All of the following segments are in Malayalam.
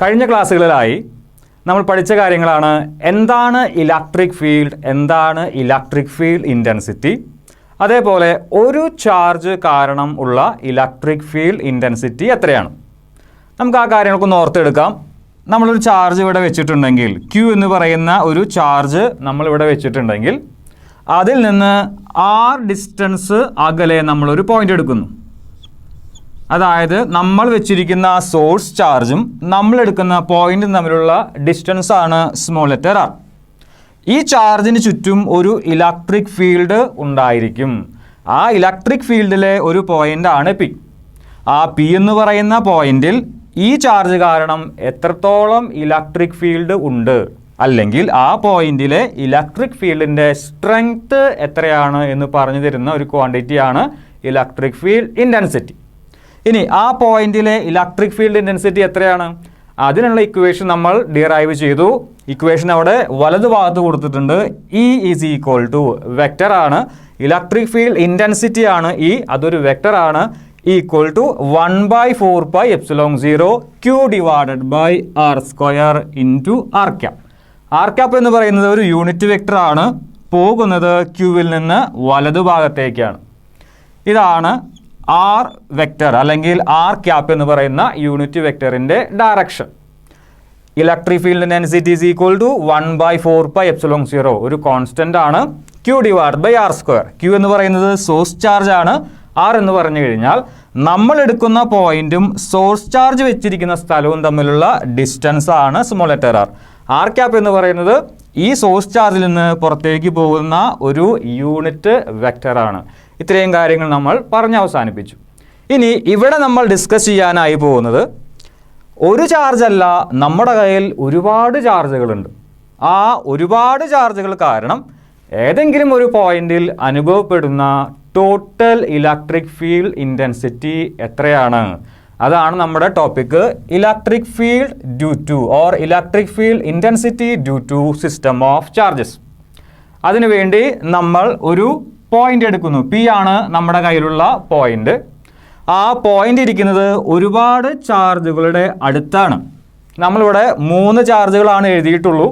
കഴിഞ്ഞ ക്ലാസ്സുകളിലായി നമ്മൾ പഠിച്ച കാര്യങ്ങളാണ് എന്താണ് ഇലക്ട്രിക് ഫീൽഡ്, എന്താണ് ഇലക്ട്രിക് ഫീൽഡ് ഇൻറ്റൻസിറ്റി, അതേപോലെ ഒരു ചാർജ് കാരണം ഉള്ള ഇലക്ട്രിക് ഫീൽഡ് ഇൻറ്റൻസിറ്റി എത്രയാണ്. നമുക്ക് ആ കാര്യങ്ങളൊക്കെ ഓർത്തെടുക്കാം. നമ്മളൊരു ചാർജ് ഇവിടെ വെച്ചിട്ടുണ്ടെങ്കിൽ, Q എന്ന് പറയുന്ന ഒരു ചാർജ് നമ്മളിവിടെ വെച്ചിട്ടുണ്ടെങ്കിൽ അതിൽ നിന്ന് R ഡിസ്റ്റൻസ് അകലെ നമ്മളൊരു പോയിന്റ് എടുക്കുന്നു. അതായത് നമ്മൾ വെച്ചിരിക്കുന്ന സോഴ്സ് ചാർജും നമ്മളെടുക്കുന്ന പോയിന്റും തമ്മിലുള്ള ഡിസ്റ്റൻസ് ആണ് സ്മോൾ ലെറ്റർ r. ഈ ചാർജിന് ചുറ്റും ഒരു ഇലക്ട്രിക് ഫീൽഡ് ഉണ്ടായിരിക്കും. ആ ഇലക്ട്രിക് ഫീൽഡിലെ ഒരു പോയിന്റ് ആണ് P. ആ P എന്ന് പറയുന്ന പോയിന്റിൽ ഈ ചാർജ് കാരണം എത്രത്തോളം ഇലക്ട്രിക് ഫീൽഡ് ഉണ്ട്, അല്ലെങ്കിൽ ആ പോയിന്റിലെ ഇലക്ട്രിക് ഫീൽഡിൻ്റെ സ്ട്രെങ്ത് എത്രയാണ് എന്ന് പറഞ്ഞു തരുന്ന ഒരു ക്വാണ്ടിറ്റിയാണ് ഇലക്ട്രിക് ഫീൽഡ് ഇൻറ്റൻസിറ്റി. ഇനി ആ പോയിന്റിലെ ഇലക്ട്രിക് ഫീൽഡ് ഇൻറ്റൻസിറ്റി എത്രയാണ്, അതിനുള്ള ഇക്വേഷൻ നമ്മൾ ഡിറൈവ് ചെയ്തു. ഇക്വേഷൻ അവിടെ വലതുഭാഗത്ത് കൊടുത്തിട്ടുണ്ട്. E is equal to vector ആണ്, ഇലക്ട്രിക് ഫീൽഡ് ഇൻറ്റൻസിറ്റി ആണ് E, അതൊരു വെക്റ്റർ ആണ്, equal to 1/4πε0 Q divided by R square into R cap. R cap എന്ന് പറയുന്നത് ഒരു യൂണിറ്റ് വെക്റ്റർ ആണ്, പോകുന്നത് Qവിൽ നിന്ന് വലതുഭാഗത്തേക്കാണ്. ഇതാണ് R വെക്റ്റർ അല്ലെങ്കിൽ R ക്യാപ് എന്ന് പറയുന്ന യൂണിറ്റ് വെക്റ്ററിൻ്റെ direction. Electric field intensity is equal to 1/4πε0, ഒരു കോൺസ്റ്റൻ്റ് ആണ്, Q divide by R square. Q എന്ന് പറയുന്നത് സോഴ്സ് ചാർജ് ആണ്. R എന്ന് പറഞ്ഞു കഴിഞ്ഞാൽ നമ്മൾ എടുക്കുന്ന പോയിന്റും സോഴ്സ് ചാർജ് വെച്ചിരിക്കുന്ന സ്ഥലവും തമ്മിലുള്ള ഡിസ്റ്റൻസ് ആണ് small letter r. R cap എന്ന് പറയുന്നത് ഈ സോഴ്സ് ചാർജിൽ നിന്ന് പുറത്തേക്ക് പോകുന്ന ഒരു യൂണിറ്റ് വെക്റ്റർ ആണ്. ഇത്രയും കാര്യങ്ങൾ നമ്മൾ പറഞ്ഞ് അവസാനിപ്പിച്ചു. ഇനി ഇവിടെ നമ്മൾ ഡിസ്കസ് ചെയ്യാനായി പോകുന്നത് ഒരു ചാർജല്ല, നമ്മുടെ കയ്യിൽ ഒരുപാട് ചാർജുകളുണ്ട്. ആ ഒരുപാട് ചാർജുകൾ കാരണം ഏതെങ്കിലും ഒരു പോയിന്റിൽ അനുഭവപ്പെടുന്ന ടോട്ടൽ ഇലക്ട്രിക് ഫീൽഡ് ഇൻറ്റൻസിറ്റി എത്രയാണ്, അതാണ് നമ്മുടെ topic. Electric field due to or electric field intensity due to system of charges. അതിനുവേണ്ടി നമ്മൾ ഒരു പോയിന്റ് എടുക്കുന്നു. P ആണ് നമ്മുടെ കയ്യിലുള്ള പോയിന്റ്. ആ പോയിന്റ് ഇരിക്കുന്നത് ഒരുപാട് ചാർജുകളുടെ അടുത്താണ്. നമ്മളിവിടെ 3 ചാർജുകളാണ് എഴുതിയിട്ടുള്ളൂ.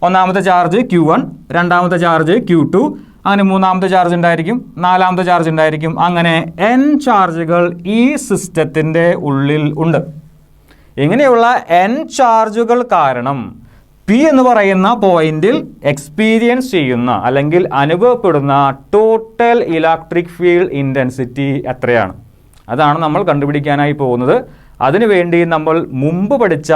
ഒന്നാമത്തെ ചാർജ് Q1, രണ്ടാമത്തെ ചാർജ് Q2, അങ്ങനെ മൂന്നാമത്തെ ചാർജ് ഉണ്ടായിരിക്കും, നാലാമത്തെ ചാർജ് ഉണ്ടായിരിക്കും, അങ്ങനെ n ചാർജുകൾ ഈ സിസ്റ്റത്തിൻ്റെ ഉള്ളിൽ ഉണ്ട്. ഇങ്ങനെയുള്ള n ചാർജുകൾ കാരണം P എന്ന് പറയുന്ന പോയിന്റിൽ എക്സ്പീരിയൻസ് ചെയ്യുന്ന അല്ലെങ്കിൽ അനുഭവപ്പെടുന്ന ടോട്ടൽ ഇലക്ട്രിക് ഫീൽഡ് ഇൻറ്റൻസിറ്റി എത്രയാണ്, അതാണ് നമ്മൾ കണ്ടുപിടിക്കാനായി പോകുന്നത്. അതിനുവേണ്ടി നമ്മൾ മുമ്പ് പഠിച്ച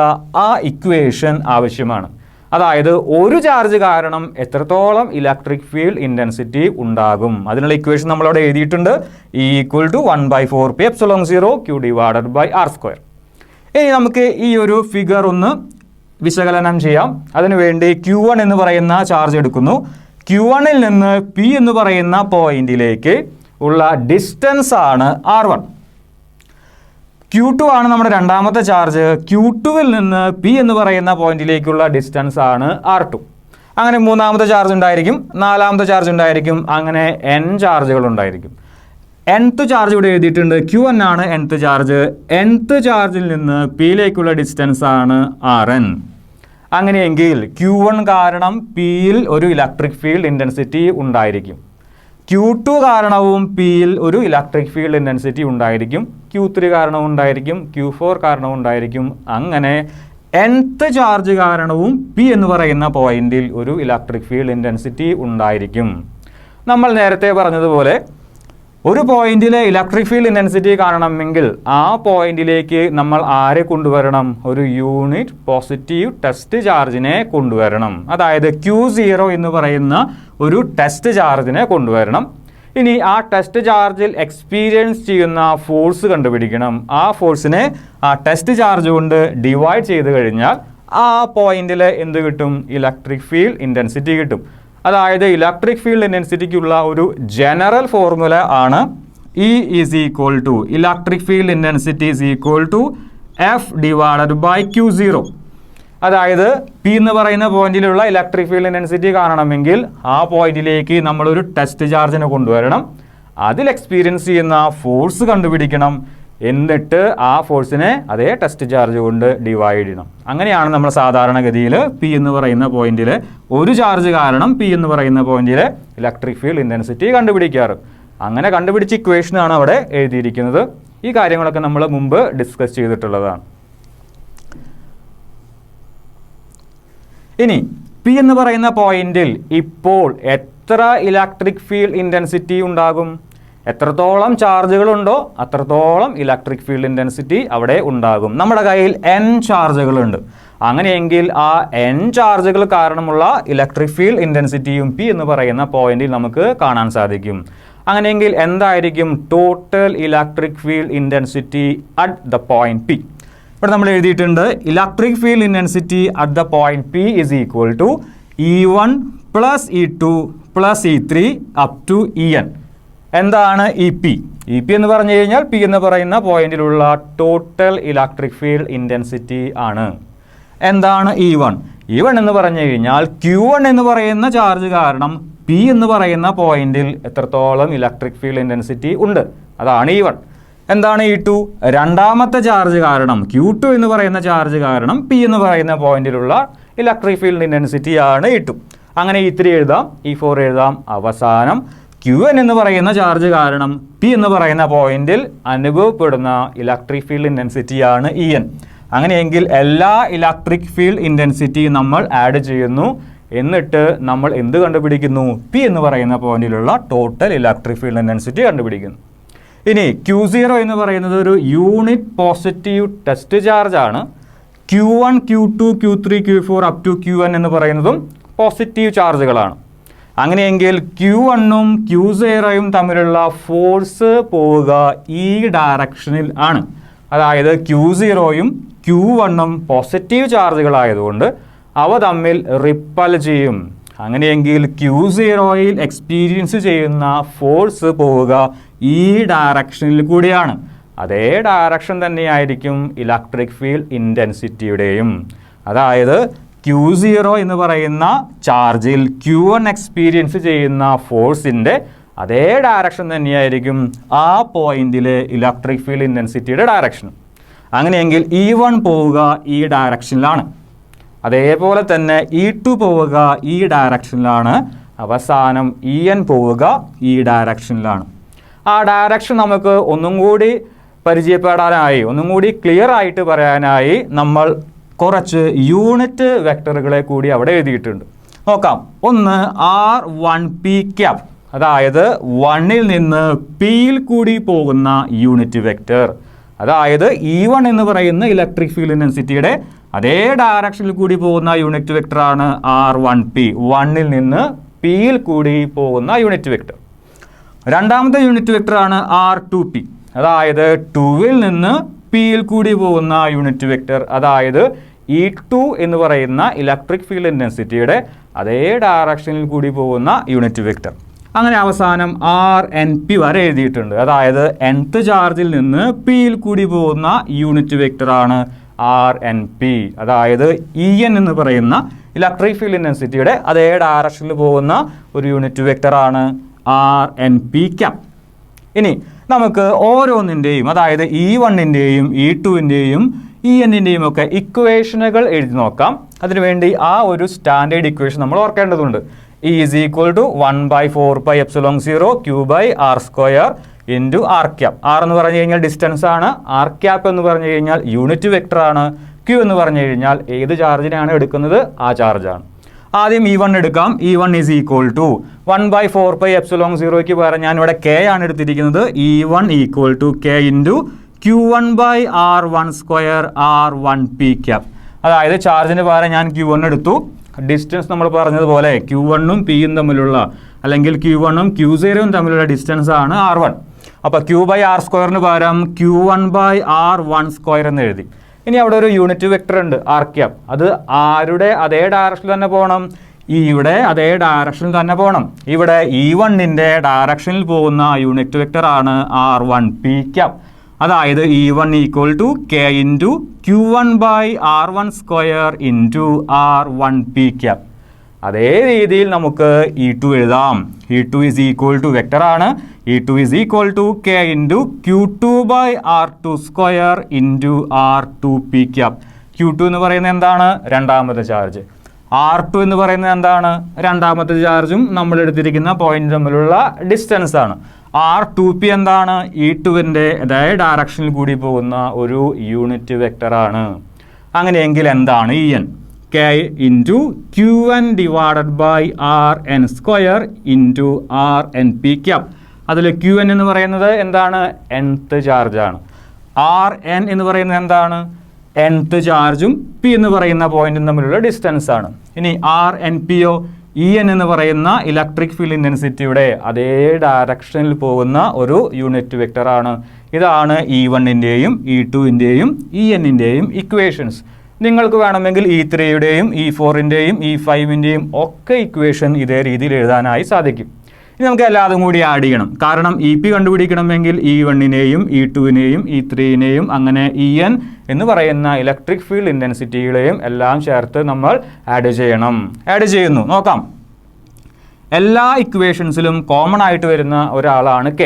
ആ ഇക്വേഷൻ ആവശ്യമാണ്. അതായത് ഒരു ചാർജ് കാരണം എത്രത്തോളം ഇലക്ട്രിക് ഫീൽഡ് ഇൻറ്റൻസിറ്റി ഉണ്ടാകും, അതിനുള്ള ഇക്വേഷൻ നമ്മളവിടെ എഴുതിയിട്ടുണ്ട്. Equal to 1/4πε0 Q divided by R square. ഇനി നമുക്ക് ഈ ഒരു ഫിഗർ ഒന്ന് വിശകലനം ചെയ്യാം. അതിനുവേണ്ടി Q1 എന്ന് പറയുന്ന ചാർജ് എടുക്കുന്നു. Q1ൽ നിന്ന് P എന്ന് പറയുന്ന പോയിന്റിലേക്ക് ഉള്ള ഡിസ്റ്റൻസ് ആണ് R1. Q2 ആണ് നമ്മുടെ രണ്ടാമത്തെ ചാർജ്. Q2വിൽ നിന്ന് P എന്ന് പറയുന്ന പോയിന്റിലേക്കുള്ള ഡിസ്റ്റൻസ് ആണ് R2. അങ്ങനെ മൂന്നാമത്തെ ചാർജ് ഉണ്ടായിരിക്കും, നാലാമത്തെ ചാർജ് ഉണ്ടായിരിക്കും, അങ്ങനെ n ചാർജുകൾ ഉണ്ടായിരിക്കും. nth ചാർജ് ഇവിടെ എഴുതിയിട്ടുണ്ട്. Q1 ആണ് nth ചാർജ്. nth ചാർജിൽ നിന്ന് Pയിലേക്കുള്ള ഡിസ്റ്റൻസ് ആണ് Rn. അങ്ങനെയെങ്കിൽ Q1 കാരണം Pയിൽ ഒരു ഇലക്ട്രിക് ഫീൽഡ് ഇൻറ്റൻസിറ്റി ഉണ്ടായിരിക്കും. Q2 കാരണവും Pയിൽ ഒരു ഇലക്ട്രിക് ഫീൽഡ് ഇൻറ്റൻസിറ്റി ഉണ്ടായിരിക്കും. Q3 കാരണവും ഉണ്ടായിരിക്കും, Q4 കാരണവും ഉണ്ടായിരിക്കും. അങ്ങനെ nth ചാർജ് കാരണവും P എന്ന് പറയുന്ന പോയിന്റിൽ ഒരു ഇലക്ട്രിക് ഫീൽഡ് ഇൻറ്റൻസിറ്റി ഉണ്ടായിരിക്കും. നമ്മൾ നേരത്തെ പറഞ്ഞതുപോലെ ഒരു പോയിന്റിലെ ഇലക്ട്രിക് ഫീൽഡ് ഇൻറ്റൻസിറ്റി കാണണമെങ്കിൽ ആ പോയിന്റിലേക്ക് നമ്മൾ ആരെ കൊണ്ടുവരണം, ഒരു യൂണിറ്റ് പോസിറ്റീവ് ടെസ്റ്റ് ചാർജിനെ കൊണ്ടുവരണം. അതായത് Q0 എന്ന് പറയുന്ന ഒരു ടെസ്റ്റ് ചാർജിനെ കൊണ്ടുവരണം. ഇനി ആ ടെസ്റ്റ് ചാർജിൽ എക്സ്പീരിയൻസ് ചെയ്യുന്ന ഫോഴ്സ് കണ്ടുപിടിക്കണം. ആ ഫോഴ്സിനെ ആ ടെസ്റ്റ് ചാർജ് കൊണ്ട് ഡിവൈഡ് ചെയ്ത് കഴിഞ്ഞാൽ ആ പോയിന്റിൽ എന്ത് കിട്ടും, ഇലക്ട്രിക് ഫീൽഡ് ഇൻറ്റൻസിറ്റി കിട്ടും. അതായത് ഇലക്ട്രിക് ഫീൽഡ് ഇൻറ്റൻസിറ്റിക്കുള്ള ഒരു ജനറൽ ഫോർമുല ആണ് E is equal to electric field intensity is equal to F divided by Q0. അതായത് P എന്ന് പറയുന്ന പോയിന്റിലുള്ള ഇലക്ട്രിക് ഫീൽഡ് ഇൻറ്റൻസിറ്റി കാണണമെങ്കിൽ ആ പോയിന്റിലേക്ക് നമ്മളൊരു ടെസ്റ്റ് ചാർജിനെ കൊണ്ടുവരണം. അതിൽ എക്സ്പീരിയൻസ് ചെയ്യുന്ന ഫോഴ്സ് കണ്ടുപിടിക്കണം. എന്നിട്ട് ആ ഫോഴ്സിനെ അതേ ടെസ്റ്റ് ചാർജ് കൊണ്ട് ഡിവൈഡ് ചെയ്യണം. അങ്ങനെയാണ് നമ്മൾ സാധാരണഗതിയിൽ പി എന്ന് പറയുന്ന പോയിന്റിൽ ഒരു ചാർജ് കാരണം പി എന്ന് പറയുന്ന പോയിന്റിൽ ഇലക്ട്രിക് ഫീൽഡ് ഇൻറ്റൻസിറ്റി കണ്ടുപിടിക്കാറ്. അങ്ങനെ കണ്ടുപിടിച്ച ഇക്വേഷനാണ് അവിടെ എഴുതിയിരിക്കുന്നത്. ഈ കാര്യങ്ങളൊക്കെ നമ്മൾ മുമ്പ് ഡിസ്കസ് ചെയ്തിട്ടുള്ളതാണ്. ഇനി പി എന്ന് പറയുന്ന പോയിന്റിൽ ഇപ്പോൾ എത്ര ഇലക്ട്രിക് ഫീൽഡ് ഇൻറ്റൻസിറ്റി ഉണ്ടാകും? എത്രത്തോളം ചാർജുകളുണ്ടോ അത്രത്തോളം ഇലക്ട്രിക് ഫീൽഡ് ഇൻറ്റൻസിറ്റി അവിടെ ഉണ്ടാകും. നമ്മുടെ കയ്യിൽ n ചാർജുകളുണ്ട്. അങ്ങനെയെങ്കിൽ ആ n ചാർജുകൾ കാരണമുള്ള ഇലക്ട്രിക് ഫീൽഡ് ഇൻറ്റൻസിറ്റിയും പി എന്ന് പറയുന്ന പോയിന്റിൽ നമുക്ക് കാണാൻ സാധിക്കും. അങ്ങനെയെങ്കിൽ എന്തായിരിക്കും total electric field intensity at the point P? ഇവിടെ നമ്മൾ എഴുതിയിട്ടുണ്ട് electric field intensity at the point P is equal to E1 plus E2 plus E3 up to En. എന്താണ് ഇ പി? ഇ പി എന്ന് പറഞ്ഞു കഴിഞ്ഞാൽ പി എന്ന് പറയുന്ന പോയിന്റിലുള്ള ടോട്ടൽ ഇലക്ട്രിക് ഫീൽഡ് ഇൻറ്റൻസിറ്റി ആണ്. എന്താണ് E1? E1 എന്ന് പറഞ്ഞു കഴിഞ്ഞാൽ Q1 എന്ന് പറയുന്ന ചാർജ് കാരണം പി എന്ന് പറയുന്ന പോയിന്റിൽ എത്രത്തോളം ഇലക്ട്രിക് ഫീൽഡ് ഇൻറ്റൻസിറ്റി ഉണ്ട്, അതാണ് E1. എന്താണ് E2? രണ്ടാമത്തെ ചാർജ് കാരണം Q2 എന്ന് പറയുന്ന ചാർജ് കാരണം പി എന്ന് പറയുന്ന പോയിന്റിലുള്ള ഇലക്ട്രിക് ഫീൽഡ് ഇൻറ്റൻസിറ്റി ആണ് E2. അങ്ങനെ E3 എഴുതാം, E4 എഴുതാം. അവസാനം Qn എന്ന് പറയുന്ന ചാർജ് കാരണം പി എന്ന് പറയുന്ന പോയിന്റിൽ അനുഭവപ്പെടുന്ന ഇലക്ട്രിക് ഫീൽഡ് ഇൻറ്റൻസിറ്റി ആണ് En. അങ്ങനെയെങ്കിൽ എല്ലാ ഇലക്ട്രിക് ഫീൽഡ് ഇൻറ്റൻസിറ്റി നമ്മൾ ആഡ് ചെയ്യുന്നു. എന്നിട്ട് നമ്മൾ എന്ത് കണ്ടുപിടിക്കുന്നു? പി എന്ന് പറയുന്ന പോയിന്റിലുള്ള ടോട്ടൽ ഇലക്ട്രിക് ഫീൽഡ് ഇൻറ്റൻസിറ്റി കണ്ടുപിടിക്കുന്നു. ഇനി Q0 എന്ന് പറയുന്നത് ഒരു യൂണിറ്റ് പോസിറ്റീവ് ടെസ്റ്റ് ചാർജ് ആണ്. Q1, Q2, Q3, Q4 up to Qn എന്ന് പറയുന്നതും പോസിറ്റീവ് ചാർജുകളാണ്. അങ്ങനെയെങ്കിൽ Q1ഉം Q0യും തമ്മിലുള്ള ഫോഴ്സ് പോവുക ഈ ഡയറക്ഷനിൽ ആണ്. അതായത് Q0യും Q1ഉം പോസിറ്റീവ് ചാർജുകളായതുകൊണ്ട് അവ തമ്മിൽ റിപ്പൽ ചെയ്യും. അങ്ങനെയെങ്കിൽ Q0യിൽ എക്സ്പീരിയൻസ് ചെയ്യുന്ന ഫോഴ്സ് പോവുക ഈ ഡയറക്ഷനിൽ കൂടിയാണ്. അതേ ഡയറക്ഷൻ തന്നെയായിരിക്കും ഇലക്ട്രിക് ഫീൽഡ് ഇൻറ്റൻസിറ്റിയുടെയും. അതായത് Q0 എന്ന് പറയുന്ന ചാർജിൽ Q1 എക്സ്പീരിയൻസ് ചെയ്യുന്ന ഫോഴ്സിൻ്റെ അതേ ഡയറക്ഷൻ തന്നെയായിരിക്കും ആ പോയിന്റിലെ ഇലക്ട്രിക് ഫീൽഡ് ഇൻറ്റൻസിറ്റിയുടെ ഡയറക്ഷൻ. അങ്ങനെയെങ്കിൽ E1 പോവുക ഈ ഡയറക്ഷനിലാണ്. അതേപോലെ തന്നെ E2 പോവുക ഈ ഡയറക്ഷനിലാണ്. അവസാനം En പോവുക ഈ ഡയറക്ഷനിലാണ്. ആ ഡയറക്ഷൻ നമുക്ക് ഒന്നും കൂടി പരിചയപ്പെടാനായി, ഒന്നും കൂടി ക്ലിയർ ആയിട്ട് പറയാനായി നമ്മൾ കുറച്ച് യൂണിറ്റ് വെക്ടറുകളെ കൂടി അവിടെ എഴുതിയിട്ടുണ്ട്. നോക്കാം. ഒന്ന് R1p ക്യാപ്, അതായത് 1ൽ നിന്ന് പിയിൽ കൂടി പോകുന്ന യൂണിറ്റ് വെക്ടർ. അതായത് E1 എന്ന് പറയുന്ന ഇലക്ട്രിക് ഫീൽഡ് ഇൻറ്റൻസിറ്റിയുടെ അതേ ഡയറക്ഷനിൽ കൂടി പോകുന്ന യൂണിറ്റ് വെക്ടറാണ് R1p, 1ൽ നിന്ന് പിയിൽ കൂടി പോകുന്ന യൂണിറ്റ് വെക്ടർ. രണ്ടാമത്തെ യൂണിറ്റ് വെക്ടറാണ് R2p, അതായത് 2ൽ നിന്ന് പിയിൽ കൂടി പോകുന്ന യൂണിറ്റ് വെക്ടർ. അതായത് E2 എന്ന് പറയുന്ന ഇലക്ട്രിക് ഫീൽഡ് ഇൻറ്റൻസിറ്റിയുടെ അതേ ഡയറക്ഷനിൽ കൂടി പോകുന്ന യൂണിറ്റ് വെക്ടർ. അങ്ങനെ അവസാനം RNP വരെ എഴുതിയിട്ടുണ്ട്. അതായത് nth ചാർജിൽ നിന്ന് പിയിൽ കൂടി പോകുന്ന യൂണിറ്റ് വെക്ടറാണ് RNP. അതായത് En എന്ന് പറയുന്ന ഇലക്ട്രിക് ഫീൽഡ് ഇൻറ്റൻസിറ്റിയുടെ അതേ ഡയറക്ഷനിൽ പോകുന്ന ഒരു യൂണിറ്റ് വെക്ടറാണ് RNP ക്യാപ്. ഇനി നമുക്ക് ഓരോന്നിൻ്റെയും, അതായത് E1ൻ്റെയും E2ൻ്റെയും En-ൻ്റെയും ഒക്കെ ഇക്വേഷനുകൾ എഴുതി നോക്കാം. അതിനുവേണ്ടി ആ ഒരു സ്റ്റാൻഡേർഡ് ഇക്വേഷൻ നമ്മൾ ഓർക്കേണ്ടതുണ്ട്. E is equal to 1/4πε0 Q/r² into R cap. R എന്ന് പറഞ്ഞു കഴിഞ്ഞാൽ ഡിസ്റ്റൻസ് ആണ്. ആർ ക്യാപ് എന്ന് പറഞ്ഞു കഴിഞ്ഞാൽ യൂണിറ്റ് വെക്ടർ ആണ്. Q എന്ന് പറഞ്ഞു കഴിഞ്ഞാൽ ഏത് ചാർജിനാണ് എടുക്കുന്നത് ആ ചാർജാണ്. ആദ്യം E1 എടുക്കാം. E1 ഈസ് ഈക്വൽ ടു 1/4πε0ക്ക് പകരം ഞാനിവിടെ K ആണ് എടുത്തിരിക്കുന്നത്. E1 equal to K into Q1/r1² R1p cap. അതായത് ചാർജിന് പകരം ഞാൻ Q1 എടുത്തു. ഡിസ്റ്റൻസ് നമ്മൾ പറഞ്ഞതുപോലെ Q1ഉം Pയും തമ്മിലുള്ള, അല്ലെങ്കിൽ Q1ഉം Q0യും തമ്മിലുള്ള ഡിസ്റ്റൻസ് ആണ് R1. അപ്പോൾ Q/r² പകരം Q1/r1² എന്ന് എഴുതി. ഇനി അവിടെ ഒരു യൂണിറ്റ് വെക്ടർ ഉണ്ട് ആർ ക്യാപ്. അത് ആരുടെ അതേ ഡയറക്ഷനിൽ തന്നെ പോകണം? ഇവിടെ അതേ ഡയറക്ഷനിൽ തന്നെ പോകണം. ഇവിടെ E1ൻ്റെ ഡയറക്ഷനിൽ പോകുന്ന യൂണിറ്റ് വെക്ടർ ആണ് R1p ക്യാപ്. അതായത് E1 equal to K into Q1/r1² into R1p cap. അതേ രീതിയിൽ നമുക്ക് E2 എഴുതാം. E2 ഈസ് ഈക്വൽ ടു വെക്ടറാണ്. E2 is equal to K into Q2/R2² into R2p cap. Q2 എന്ന് പറയുന്നത് എന്താണ്? രണ്ടാമത്തെ ചാർജ്. R2 എന്ന് പറയുന്നത് എന്താണ്? രണ്ടാമത്തെ ചാർജും നമ്മൾ എടുത്തിരിക്കുന്ന പോയിന്റ് തമ്മിലുള്ള ഡിസ്റ്റൻസ് ആണ്. R2p എന്താണ്? E2വിൻ്റെ അതേ ഡയറക്ഷനിൽ കൂടി പോകുന്ന ഒരു യൂണിറ്റ് വെക്ടറാണ്. അങ്ങനെയെങ്കിൽ എന്താണ് En? K into Qn/Rn² into Rnp cap. അതിൽ Qn എന്ന് പറയുന്നത് എന്താണ്? nth ചാർജാണ്. Rn എന്ന് പറയുന്നത് എന്താണ്? nth ചാർജും p എന്ന് പറയുന്ന പോയിന്റും തമ്മിലുള്ള ഡിസ്റ്റൻസ് ആണ്. ഇനി Rnpയോ? En എന്ന് പറയുന്ന ഇലക്ട്രിക് ഫീൽഡ് ഇൻറ്റൻസിറ്റിയുടെ അതേ ഡയറക്ഷനിൽ പോകുന്ന ഒരു യൂണിറ്റ് വെക്ടറാണ്. ഇതാണ് E1ൻ്റെയും E2ൻ്റെയും Enൻ്റെയും ഇക്വേഷൻസ്. നിങ്ങൾക്ക് വേണമെങ്കിൽ E3യുടെയും E4ൻ്റെയും E5ൻ്റെയും ഒക്കെ ഇക്വേഷൻ ഇതേ രീതിയിൽ എഴുതാനായി സാധിക്കും. ഇനി നമുക്ക് എല്ലാതും കൂടി ആഡ് ചെയ്യണം. കാരണം EP കണ്ടുപിടിക്കണമെങ്കിൽ E1നെയും E2നെയും E3നെയും അങ്ങനെ En എന്ന് പറയുന്ന ഇലക്ട്രിക് ഫീൽഡ് ഇൻറ്റൻസിറ്റികളെയും എല്ലാം ചേർത്ത് നമ്മൾ ആഡ് ചെയ്യണം. ആഡ് ചെയ്യുന്നു. നോക്കാം. എല്ലാ ഇക്വേഷൻസിലും കോമൺ ആയിട്ട് വരുന്ന ഒരാളാണ് K.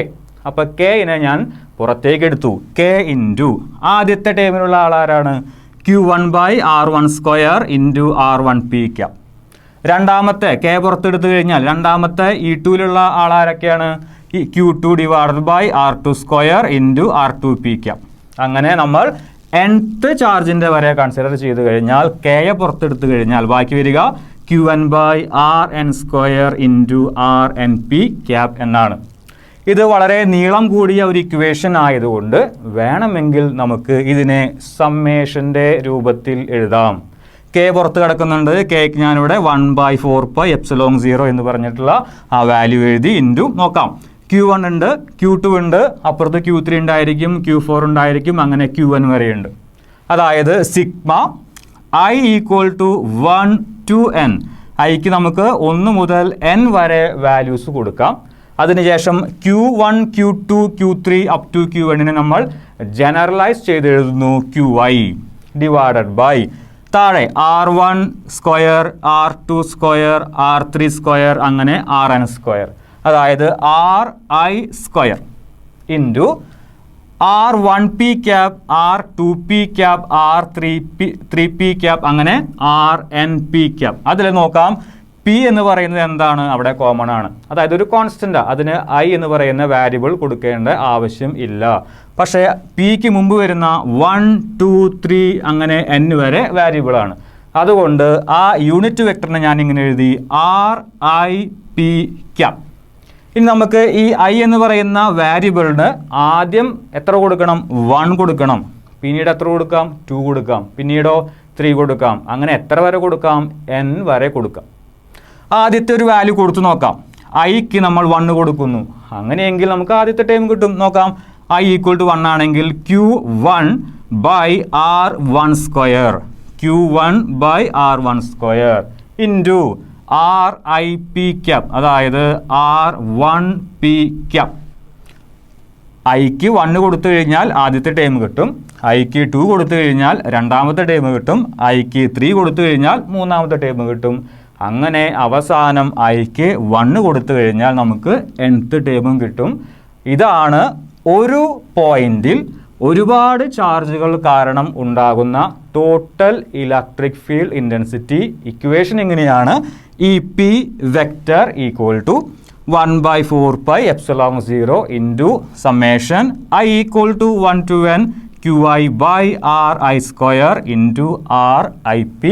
അപ്പോൾ Kനെ ഞാൻ പുറത്തേക്ക് എടുത്തു. K ഇൻറ്റു ആദ്യത്തെ ടേമിലുള്ള ആളാരാണ്? Q1/R1² into R1p cap. രണ്ടാമത്തെ K പുറത്തെടുത്തു കഴിഞ്ഞാൽ രണ്ടാമത്തെ E2ലുള്ള ആളാരൊക്കെയാണ്? Q2/R2² into R2p cap. അങ്ങനെ നമ്മൾ nth ചാർജിൻ്റെ വരെ കൺസിഡർ ചെയ്ത് കഴിഞ്ഞാൽ Kയെ പുറത്തെടുത്തു കഴിഞ്ഞാൽ ബാക്കി വരിക Q1/Rn² ഇൻറ്റു Rnp ക്യാപ് എന്നാണ്. ഇത് വളരെ നീളം കൂടിയ ഒരു ഇക്വേഷൻ ആയതുകൊണ്ട് വേണമെങ്കിൽ നമുക്ക് ഇതിനെ സമ്മേഷൻ്റെ രൂപത്തിൽ എഴുതാം. K പുറത്ത് കിടക്കുന്നുണ്ട്. Kക്ക് ഞാനിവിടെ 1/4πε0 എന്ന് പറഞ്ഞിട്ടുള്ള ആ വാല്യൂ എഴുതി. ഇൻറ്റു നോക്കാം. Q1 ഉണ്ട്, Q2 ഉണ്ട്, അപ്പുറത്ത് Q3 ഉണ്ടായിരിക്കും, Q4 ഉണ്ടായിരിക്കും, അങ്ങനെ Qn വരെയുണ്ട്. അതായത് sigma I equal to 1 to n. ഐക്ക് നമുക്ക് 1 മുതൽ n വരെ വാല്യൂസ് കൊടുക്കാം. അതിനുശേഷം Q1, Q2, Q3 up to Qnനെ നമ്മൾ ജനറലൈസ് ചെയ്ത് എഴുതുന്നു. Qi ഡിവൈഡഡ് ബൈ താഴെ R1², R2², R3² അങ്ങനെ Rn². അതായത് Ri² into R1p cap, R2p cap, R3p cap അങ്ങനെ Rnp ക്യാപ്. അതിൽ നോക്കാം. P എന്ന് പറയുന്നത് എന്താണ്? അവിടെ കോമൺ ആണ്. അതായത് ഒരു കോൺസ്റ്റൻ്റാണ്. അതിന് I എന്ന് പറയുന്ന വാരിയബിൾ കൊടുക്കേണ്ട ആവശ്യം ഇല്ല. പക്ഷേ Pക്ക് മുമ്പ് വരുന്ന 1, 2, 3 അങ്ങനെ n വരെ വാരിയബിളാണ്. അതുകൊണ്ട് ആ യൂണിറ്റ് വെക്ടറിനെ ഞാൻ ഇങ്ങനെ എഴുതി Rip ക്യാപ്. ഇനി നമുക്ക് ഈ I എന്ന് പറയുന്ന വാരിയബിളിന് ആദ്യം എത്ര കൊടുക്കണം? 1 കൊടുക്കണം. പിന്നീട് എത്ര കൊടുക്കാം? 2 കൊടുക്കാം. പിന്നീടോ 3 കൊടുക്കാം. അങ്ങനെ എത്ര വരെ കൊടുക്കാം? n വരെ കൊടുക്കാം. ആദ്യത്തെ ഒരു വാല്യൂ കൊടുത്തു നോക്കാം. ഐക്ക് നമ്മൾ 1 കൊടുക്കുന്നു. അങ്ങനെയെങ്കിൽ നമുക്ക് ആദ്യത്തെ ടൈം കിട്ടും. നോക്കാം. I ഈക്വൽ ടു 1 ആണെങ്കിൽ Q1/R1² Q1/R1² into Rip cap, അതായത് R1p ക്യാപ്. ഐക്ക് 1 കൊടുത്തു കഴിഞ്ഞാൽ ആദ്യത്തെ ടൈം കിട്ടും. ഐക്ക് 2 കൊടുത്തു കഴിഞ്ഞാൽ രണ്ടാമത്തെ ടൈം കിട്ടും. ഐക്ക് 3 കൊടുത്തു കഴിഞ്ഞാൽ മൂന്നാമത്തെ ടൈം കിട്ടും. അങ്ങനെ അവസാനം ഐക്ക് 1 കൊടുത്തു കഴിഞ്ഞാൽ നമുക്ക് nth ടേമും കിട്ടും. ഇതാണ് ഒരു പോയിന്റിൽ ഒരുപാട് ചാർജുകൾ കാരണം ഉണ്ടാകുന്ന total electric field intensity. Equation എങ്ങനെയാണ്? EP vector equal to 1/4πε0 into summation I equal to 1 to n Qi/Ri² into Rip